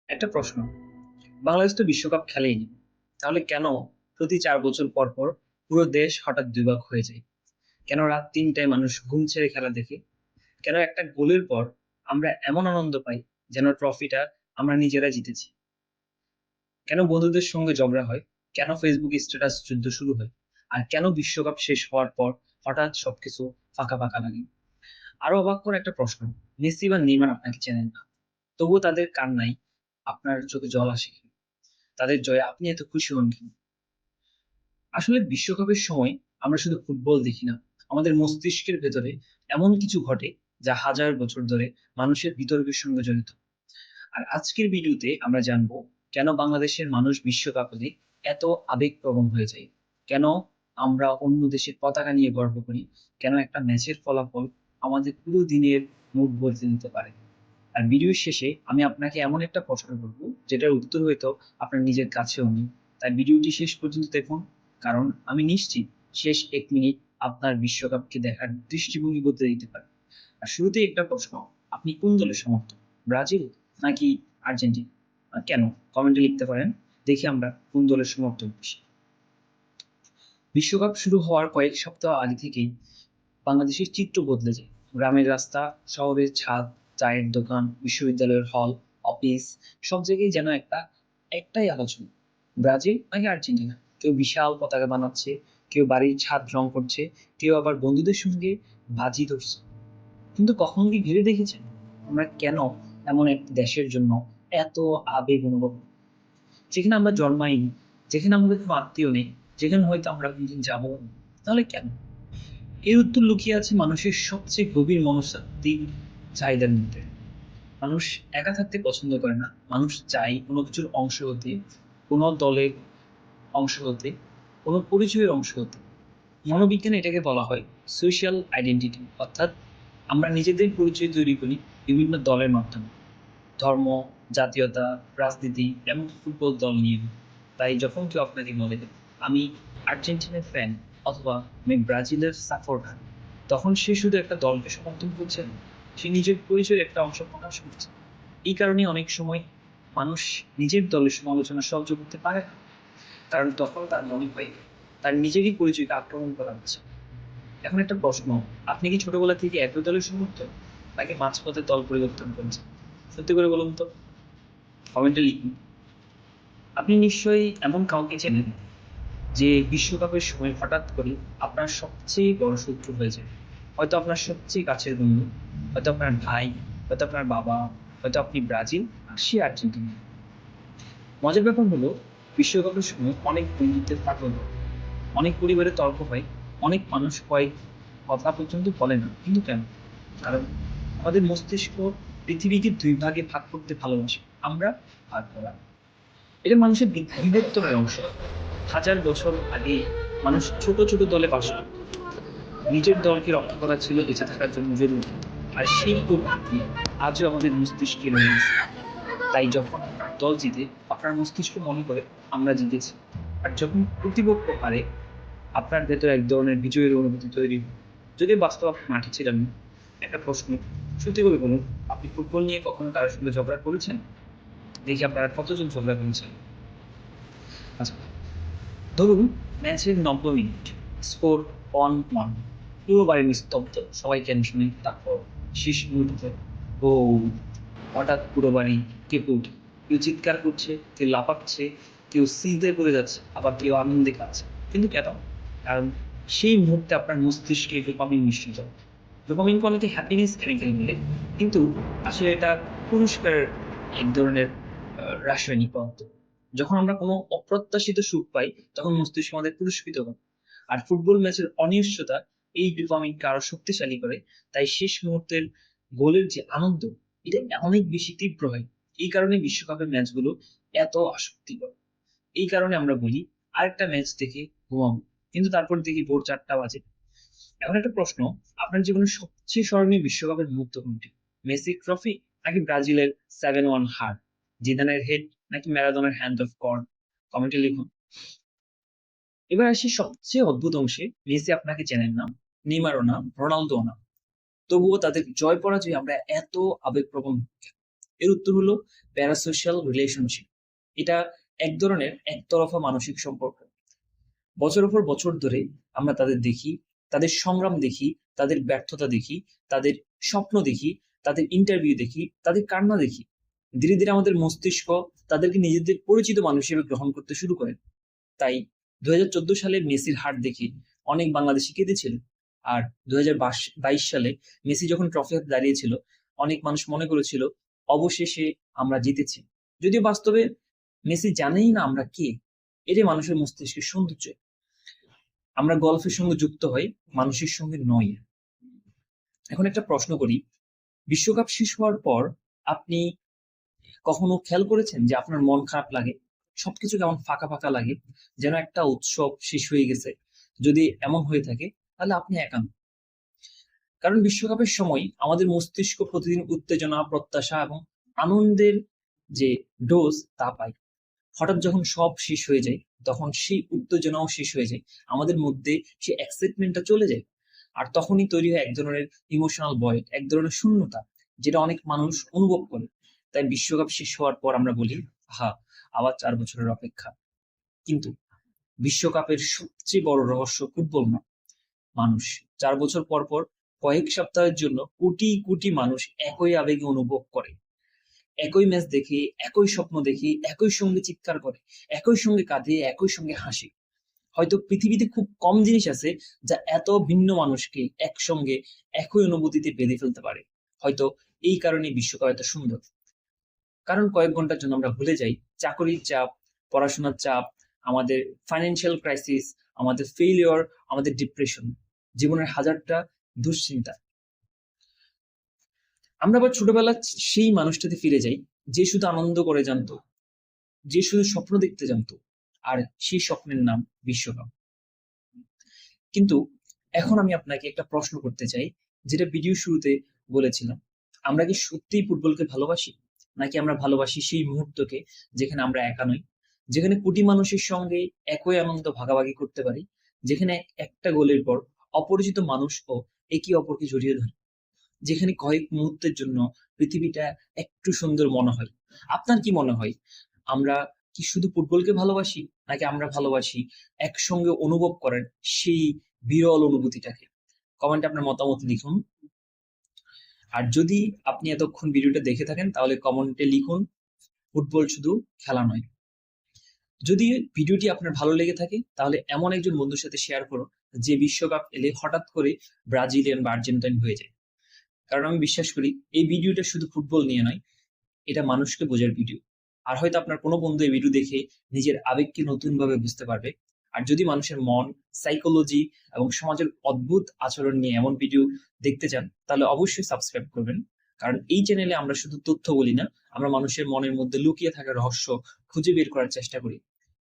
একটা প্রশ্ন, বাংলাদেশ তো বিশ্বকাপ খেলেইনি, তাহলে কেন প্রতি 4 বছর পর পর পুরো দেশ হঠাৎ দুই ভাগ হয়ে যায়? কেন রাত 3টায় মানুষ ঘুম ছেড়ে খেলা দেখে? কেন একটা গোলের পর আমরা এমন আনন্দ পাই যেন ট্রফিটা আমরা নিজেরা জিতেছি? কেন বন্ধুদের সঙ্গে ঝগড়া হয়? কেন ফেসবুকে স্ট্যাটাস যুদ্ধ শুরু হয়? আর কেন বিশ্বকাপ শেষ হওয়ার পর হঠাৎ সবকিছু ফাঁকা ফাঁকা লাগে? আরো অবাক করা একটা প্রশ্ন, মেসি বা নেইমার আপনাকে চেনেন না, তবুও তাদের কান্নায় আপনার চোখে জল আসে কেন? তাদের জয়ে আপনি এত খুশি হন কেন? আসলে বিশ্বকাপের সময় আমরা শুধু ফুটবল দেখি না, আমাদের মস্তিষ্কের ভেতরে এমন কিছু ঘটে যা হাজার বছর ধরে মানুষের বিতর্কের সঙ্গে জড়িত। আর আজকের ভিডিওতে আমরা জানবো কেন বাংলাদেশের মানুষ বিশ্বকাপ হলে এত আবেগপ্রবণ হয়ে যায়, কেন আমরা অন্য দেশের পতাকা নিয়ে গর্ব করি, কেন একটা ম্যাচের ফলাফল আমাদের পুরো দিনের মুড বদলে দিতে পারে। আর ভিডিওর শেষে আমি আপনাকে এমন একটা প্রশ্ন করবো যেটার উত্তর হয়তো আপনার নিজের কাছেও নেই। তাই ভিডিওটি শেষ পর্যন্ত দেখুন, কারণ আমি নিশ্চিত শেষ 1 মিনিট আপনার বিশ্বকাপকে দেখার দৃষ্টিভঙ্গি বদলে দিতে পারে। আর শুরুতেই একটা প্রশ্ন, আপনি কোন দলের সমর্থক? ব্রাজিল নাকি আর্জেন্টিনা? আর কেন? কমেন্টে লিখতে পারেন, দেখি আমরা কোন দলের সমর্থক বেশি। বিশ্বকাপ শুরু হওয়ার কয়েক সপ্তাহ আগে থেকেই বাংলাদেশের চিত্র বদলে যায়। গ্রামের রাস্তা, শহরের ছাদ, চায়ের দোকান, বিশ্ববিদ্যালয়ের হল, অফিস, সব জায়গায় যেন একটাই আলোচনা, ব্রাজিল নাকি আর্জেন্টিনা। কেউ বিশাল পতাকা বানাচ্ছে, কেউ বাড়ির ছাদ রং করছে, কেউ আবার বন্ধুদের সঙ্গে বাজি ধরছে। কিন্তু কখনো কি ভেবে দেখেছেন আমরা কেন এমন এক দেশের জন্য এত আবেগ অনুভব করি? যেখানে আমরা জন্মাইনি, যেখানে আমাদের কোনো আত্মীয় নেই, যেখানে হয়তো আমরা কোনদিন যাবো না। তাহলে কেন? এর উত্তর লুকিয়ে আছে মানুষের সবচেয়ে গভীর মনস্তাত্ত্বিক চাহিদার মধ্যে। মানুষ একা থাকতে পছন্দ করে না, মানুষ চায় কোনো কিছুর অংশ হতে, কোনো দলের অংশ হতে, কোনো পরিচয়ের অংশ হতে। মনোবিজ্ঞানে এটাকে বলা হয় সোশ্যাল আইডেন্টিটি, অর্থাৎ আমরা নিজেদের পরিচয় তৈরি করি বিভিন্ন দলের মাধ্যমে, ধর্ম, জাতীয়তা, রাজনীতি, এমনকি ফুটবল দল নিয়ে। তাই যখন কেউ আপনাকে বলে আমি আর্জেন্টিনার ফ্যান অথবা আমি ব্রাজিলের সাপোর্টার, তখন সে শুধু একটা দলকে সমর্থন করছে না, সে নিজের পরিচয়ের একটা অংশ প্রকাশ করছে। এই কারণে অনেক সময় মানুষ নিজের দলের সমালোচনা সহ্য করতে পারে না, কারণ তখন তার মনে হয় তার নিজেরই পরিচয়কে আক্রমণ করা হচ্ছে। এখন একটা প্রশ্ন, আপনি কি ছোটবেলা থেকে একই দলের সমর্থক নাকি মাঝপথে দল পরিবর্তন করেছেন? সত্যি করে বলুন তো, কমেন্টে লিখুন। আপনি নিশ্চয়ই এমন কাউকে চেনেন যে বিশ্বকাপের সময় হঠাৎ করে আপনার সবচেয়ে বড় শত্রু হয়ে যায়। হয়তো আপনার সবচেয়ে কাছের বন্ধু, হয়তো আপনার ভাই, হয়তো আপনার বাবা, হয়তো আপনি ব্রাজিল আর সে আর্জেন্টিনা। মজার ব্যাপার হলো, বিশ্বকাপের সময় অনেক বন্ধুত্বের ফাটল হয়, অনেক পরিবারে তর্ক হয়, অনেক মানুষ কয়েক কথা পর্যন্ত বলে না। কিন্তু কেন? কারণ আমাদের মস্তিষ্ক পৃথিবীকে দুই ভাগে ভাগ করতে ভালোবাসে, আমরা আর ওরা। এটা মানুষের বিবর্তনের অংশ। হাজার বছর আগে মানুষ ছোট ছোট দলে বাস করত। নিজের দলকে রক্ষা করা ছিল বেঁচে থাকার জন্য জরুরি। আর সেই প্রবৃত্তি আজও আমাদের মস্তিষ্কে রয়ে গেছে। তাই যখন দল জিতে, আপনার মস্তিষ্ক মনে করে আমরা জিতেছি। আর যখন প্রতিপক্ষ পারে, আপনার ভেতরে এক ধরনের বিজয়ের অনুভূতি তৈরি হয়। যদি বাস্তব আপনি মাঠে ছিলেন না। একটা প্রশ্ন, সত্যি করে বলুন, আপনি ফুটবল নিয়ে কখনো কারোর সঙ্গে ঝগড়া করেছেন? দেখি আপনারা কতজন ঝগড়া করেছেন। আচ্ছা, ধরুন ম্যাচের 90 মিনিট, স্কোর 1-1, পুরো বাড়ি নিস্তব্ধ, সবাই টেনশনে। তারপর শেষ মুহূর্তে গোল, হঠাৎ পুরো বাড়ি কেঁপে ওঠে। কেউ চিৎকার করছে, কেউ লাফাচ্ছে, কেউ সিজদায় পড়ে যাচ্ছে, আবার কেউ আনন্দে কাঁদছে। কিন্তু কেন? কারণ সেই মুহূর্তে আপনার মস্তিষ্কে ডোপামিন নিঃসৃত হয়। ডোপামিন বলতে হ্যাপিনেস কেমিক্যাল বলে, কিন্তু আসলে এটা পুরস্কারের এক ধরনের রাসায়নিক পদার্থ। যখন আমরা কোনো অপ্রত্যাশিত সুখ পাই, তখন মস্তিষ্ক আমাদের পুরস্কৃত করে। আর ফুটবল ম্যাচের অনিশ্চয়তা এই ডোপামিনকে আরো শক্তিশালী করে। তাই শেষ মুহূর্তের গোলের যে আনন্দ, এটা অনেক বেশি তীব্র হয়। এই কারণে বিশ্বকাপের ম্যাচগুলো এত আসক্তিকর। এই কারণে আমরা বলি আরেকটা ম্যাচ দেখে ঘুমাবো, কিন্তু তারপর দেখি ভোর 4টা বাজে। এখন একটা প্রশ্ন, আপনার জীবনের সবচেয়ে স্মরণীয় বিশ্বকাপের মুহূর্ত কোনটি? মেসির ট্রফি নাকি ব্রাজিলের 7-1 হার, জিদানের হেড নাকি ম্যারাডোনার হ্যান্ড অফ গড? কমেন্টে লিখুন। এবার আসি সবচেয়ে অদ্ভুত অংশে। মেসি আপনাকে চেনেন না, নেইমারও না, রোনালদো না, তবুও তাদের জয় পরাজয় আমরা এত আবেগপ্রবণ। এর উত্তর হলো প্যারাসোশিয়াল রিলেশনশিপ। এটা এক ধরনের একতরফা মানসিক সম্পর্ক। বছরের পর বছর ধরে আমরা তাদের দেখি, তাদের সংগ্রাম দেখি, তাদের ব্যর্থতা দেখি, তাদের স্বপ্ন দেখি, তাদের ইন্টারভিউ দেখি, তাদের কান্না দেখি। ধীরে ধীরে আমাদের মস্তিষ্ক তাদেরকে নিজেদের পরিচিত মানুষ হিসেবে গ্রহণ করতে শুরু করে। তাই 2014 সালে মেসির হার দেখে অনেক বাংলাদেশি কেঁদেছিল। আর 2022 সালে মেসি যখন ট্রফি হাতে দাঁড়িয়েছিল, অনেক মানুষ মনে করেছিল অবশেষে আমরা জিতেছি। যদিও বাস্তবে মেসি জানেই না আমরা কে। এটাই মানুষের মস্তিষ্কের সৌন্দর্য। আমরা গল্ফের সঙ্গে যুক্ত হই, মানুষের সঙ্গে নয়। এখন একটা প্রশ্ন করি, বিশ্বকাপ শেষ হওয়ার পর আপনি কখনো খেয়াল করেছেন যে আপনার মন খারাপ লাগে, সবকিছু কেমন ফাঁকা ফাঁকা লাগে, যেন একটা উৎসব শেষ হয়ে গেছে? যদি এমন হয়ে থাকে তাহলে আপনি একা নন। কারণ বিশ্বকাপের সময় আমাদের মস্তিষ্ক প্রতিদিন উত্তেজনা, প্রত্যাশা এবং আনন্দের যে ডোজ তা পায়। হঠাৎ যখন সব শেষ হয়ে যায়, তখন সেই উত্তেজনাও শেষ হয়ে যায়, আমাদের মধ্যে সেই এক্সাইটমেন্টটা চলে যায়। আর তখনই তৈরি হয় এক ধরনের ইমোশনাল ভয়েড, এক ধরনের শূন্যতা, যেটা অনেক মানুষ অনুভব করে। তাই বিশ্বকাপ শেষ হওয়ার পর আমরা বলি, হা, আবার 4 বছরের অপেক্ষা। কিন্তু বিশ্বকাপের সবচেয়ে বড় রহস্য ফুটবল না, মানুষ। 4 বছর পর পর কয়েক সপ্তাহের জন্য কোটি কোটি মানুষ একই আবেগে অনুভব করে, একই ম্যাচ দেখে, একই স্বপ্ন দেখে, একই সঙ্গে চিৎকার করে, একই সঙ্গে কাঁদে, একই সঙ্গে হাসে। হয়তো পৃথিবীতে খুব কম জিনিস আছে যা এত ভিন্ন মানুষকে একসঙ্গে একই অনুভূতিতে বেঁধে ফেলতে পারে। হয়তো এই কারণে বিশ্বকাপ এত সুন্দর। কারণ কয়েক ঘন্টার জন্য আমরা ভুলে যাই চাকরির চাপ, পড়াশোনার চাপ, আমাদের ফাইন্যান্সিয়াল ক্রাইসিস, আমাদের ফেইলিওর, আমাদের ডিপ্রেশন, জীবনের হাজারটা দুশ্চিন্তা। আমরা আবার ছোটবেলার সেই মানুষটাতে ফিরে যাই, যে শুধু আনন্দ করে জানতো, যে শুধু স্বপ্ন দেখতে জানতো, আর সেই স্বপ্নের নাম বিশ্বকাপ। কিন্তু এখন আমি আপনাকে একটা প্রশ্ন করতে চাই, যেটা ভিডিও শুরুতে বলেছিলাম। আমরা কি সত্যিই ফুটবলকে ভালোবাসি, নাকি আমরা ভালোবাসি সেই মুহূর্তকে যেখানে আমরা একা নই, যেখানে কোটি মানুষের সঙ্গে একই আনন্দ ভাগাভাগি করতে পারি, যেখানে একটা গোলের পর অপরিচিত মানুষও একে অপরকে জড়িয়ে ধরে, যেখানে কয়েক মুহূর্তের জন্য পৃথিবীটা একটু সুন্দর মনে হয়? আপনার কি মনে হয়, আমরা কি শুধু ফুটবলকে ভালোবাসি, নাকি আমরা ভালোবাসি একসঙ্গে অনুভব করেন সেই বিরল অনুভূতিটাকে? কমেন্টে আপনার মতামত লিখুন। আর যদি আপনি এতক্ষণ ভিডিওটা দেখে থাকেন, তাহলে কমেন্টে লিখুন, ফুটবল শুধু খেলা নয়। যদি ভিডিওটি আপনার ভালো লেগে থাকে, তাহলে এমন একজন বন্ধুর সাথে শেয়ার করুন যে বিশ্বকাপ এলে হঠাৎ করে ব্রাজিলিয়ান বা আর্জেন্টাইন হয়ে যায়। কারণ আমি বিশ্বাস করি এই ভিডিওটা শুধু ফুটবল নিয়ে নয়, এটা মানুষকে বোঝার ভিডিও। আর হয়তো আপনার কোনো বন্ধু এই ভিডিও দেখে নিজের আবেগকে নতুন ভাবে বুঝতে পারবে। আর যদি মানুষের মন, সাইকোলজি এবং সমাজের অদ্ভুত আচরণ নিয়ে এমন ভিডিও দেখতে চান, তাহলে অবশ্যই সাবস্ক্রাইব করবেন। কারণ এই চ্যানেলে আমরা শুধু তথ্য বলি না, আমরা মানুষের মনের মধ্যে লুকিয়ে থাকা রহস্য খুঁজে বের করার চেষ্টা করি।